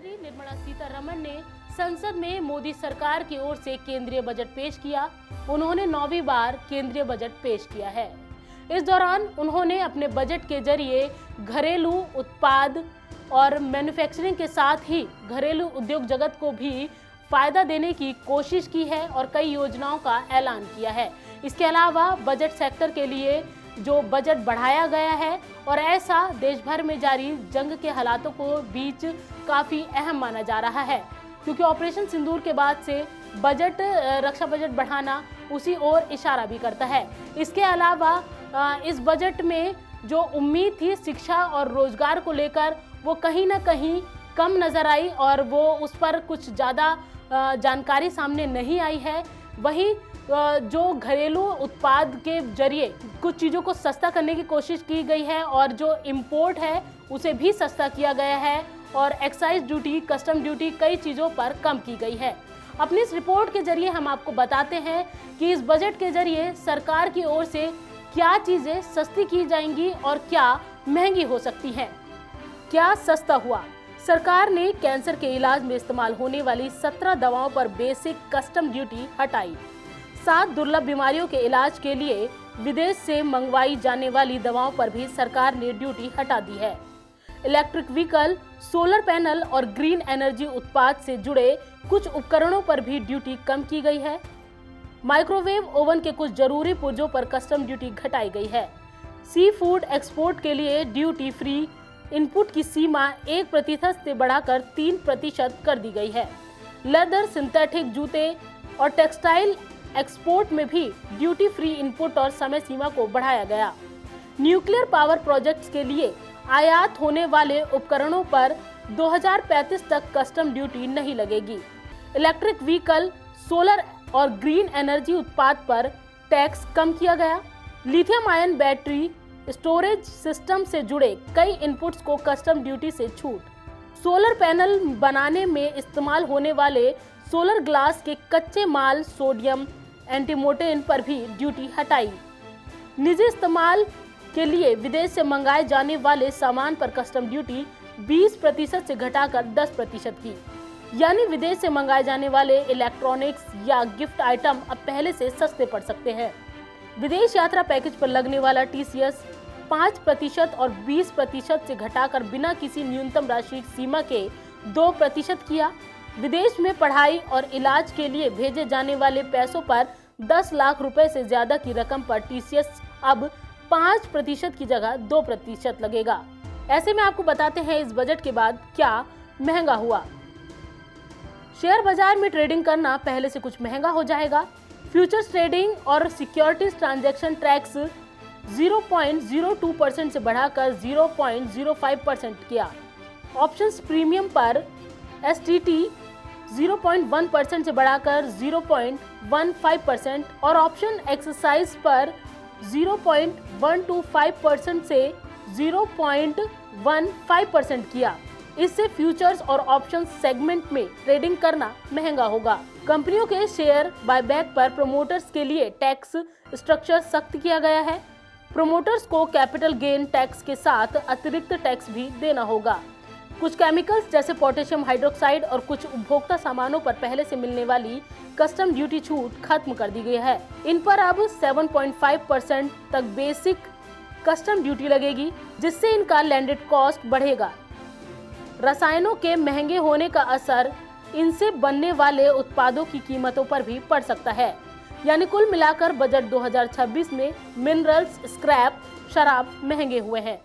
मंत्री निर्मला सीतारमण ने संसद में मोदी सरकार की ओर से केंद्रीय बजट पेश किया। उन्होंने 9वीं बार केंद्रीय बजट पेश किया है। इस दौरान उन्होंने अपने बजट के जरिए घरेलू उत्पाद और मैन्युफैक्चरिंग के साथ ही घरेलू उद्योग जगत को भी फायदा देने की कोशिश की है और कई योजनाओं का ऐलान किया है। इसके अलावा बजट सेक्टर के लिए जो बजट बढ़ाया गया है और ऐसा देश भर में जारी जंग के हालातों को बीच काफी अहम माना जा रहा है, क्योंकि ऑपरेशन सिंदूर के बाद से बजट रक्षा बजट बढ़ाना उसी ओर इशारा भी करता है। इसके अलावा इस बजट में जो उम्मीद थी शिक्षा और रोजगार को लेकर वो कहीं ना कहीं कम नजर आई और वो उस पर कुछ ज़्यादा जानकारी सामने नहीं आई है। वहीं जो घरेलू उत्पाद के जरिए कुछ चीज़ों को सस्ता करने की कोशिश की गई है और जो इंपोर्ट है उसे भी सस्ता किया गया है और एक्साइज ड्यूटी, कस्टम ड्यूटी कई चीज़ों पर कम की गई है। अपनी इस रिपोर्ट के जरिए हम आपको बताते हैं कि इस बजट के जरिए सरकार की ओर से क्या चीज़ें सस्ती की जाएंगी और क्या महंगी हो सकती हैं। क्या सस्ता हुआ? सरकार ने कैंसर के इलाज में इस्तेमाल होने वाली 17 दवाओं पर बेसिक कस्टम ड्यूटी हटाई। 7 दुर्लभ बीमारियों के इलाज के लिए विदेश से मंगवाई जाने वाली दवाओं पर भी सरकार ने ड्यूटी हटा दी है। इलेक्ट्रिक व्हीकल, सोलर पैनल और ग्रीन एनर्जी उत्पाद से जुड़े कुछ उपकरणों पर भी ड्यूटी कम की गई है। माइक्रोवेव ओवन के कुछ जरूरी पुर्जों पर कस्टम ड्यूटी घटाई गई है। सी फूड एक्सपोर्ट के लिए ड्यूटी फ्री इनपुट की सीमा 1% से बढ़ाकर 3% कर दी गई है। लेदर, सिंथेटिक जूते और टेक्सटाइल एक्सपोर्ट में भी ड्यूटी फ्री इनपुट और समय सीमा को बढ़ाया गया। न्यूक्लियर पावर प्रोजेक्ट्स के लिए आयात होने वाले उपकरणों पर 2035 तक कस्टम ड्यूटी नहीं लगेगी। इलेक्ट्रिक व्हीकल, सोलर और ग्रीन एनर्जी उत्पाद पर टैक्स कम किया गया। Lithium ion battery storage system से जुड़े कई इनपुट्स को कस्टम ड्यूटी से छूट। सोलर पैनल बनाने में इस्तेमाल होने वाले सोलर ग्लास के कच्चे माल, सोडियम एंटीमोटेन पर भी ड्यूटी हटाई। निजी इस्तेमाल के लिए विदेश से मंगाए जाने वाले सामान पर कस्टम ड्यूटी 20% से घटाकर 10% की, यानी विदेश से मंगाए जाने वाले इलेक्ट्रॉनिक्स या गिफ्ट आइटम अब पहले से सस्ते पड़ सकते हैं। विदेश यात्रा पैकेज पर लगने वाला टीसीएस 5% और 20% से घटाकर बिना किसी न्यूनतम राशि सीमा के 2% किया। विदेश में पढ़ाई और इलाज के लिए भेजे जाने वाले पैसों पर 10 लाख रुपए से ज्यादा की रकम पर टीसीएस अब 5% की जगह 2% लगेगा। ऐसे में आपको बताते हैं इस बजट के बाद क्या महंगा हुआ। शेयर बाजार में ट्रेडिंग करना पहले से कुछ महंगा हो जाएगा। फ्यूचर्स ट्रेडिंग और सिक्योरिटीज ट्रांजैक्शन टैक्स 0.02% से बढ़ाकर 0.05% किया। ऑप्शंस प्रीमियम पर एसटीटी 0.1% से बढ़ाकर 0.15% और ऑप्शन एक्सरसाइज पर 0.125% से 0.15% किया। इससे फ्यूचर्स और ऑप्शन सेगमेंट में ट्रेडिंग करना महंगा होगा। कंपनियों के शेयर बायबैक पर प्रमोटर्स के लिए टैक्स स्ट्रक्चर सख्त किया गया है। प्रमोटर्स को कैपिटल गेन टैक्स के साथ अतिरिक्त टैक्स भी देना होगा। कुछ केमिकल्स जैसे पोटेशियम हाइड्रोक्साइड और कुछ उपभोक्ता सामानों पर पहले से मिलने वाली कस्टम ड्यूटी छूट खत्म कर दी गई है। इन पर अब 7.5% तक बेसिक कस्टम ड्यूटी लगेगी, जिससे इनका लैंडेड कॉस्ट बढ़ेगा। रसायनों के महंगे होने का असर इनसे बनने वाले उत्पादों की कीमतों पर भी पड़ सकता है। यानी कुल मिलाकर बजट 2026 में मिनरल्स, स्क्रैप, शराब महंगे हुए हैं।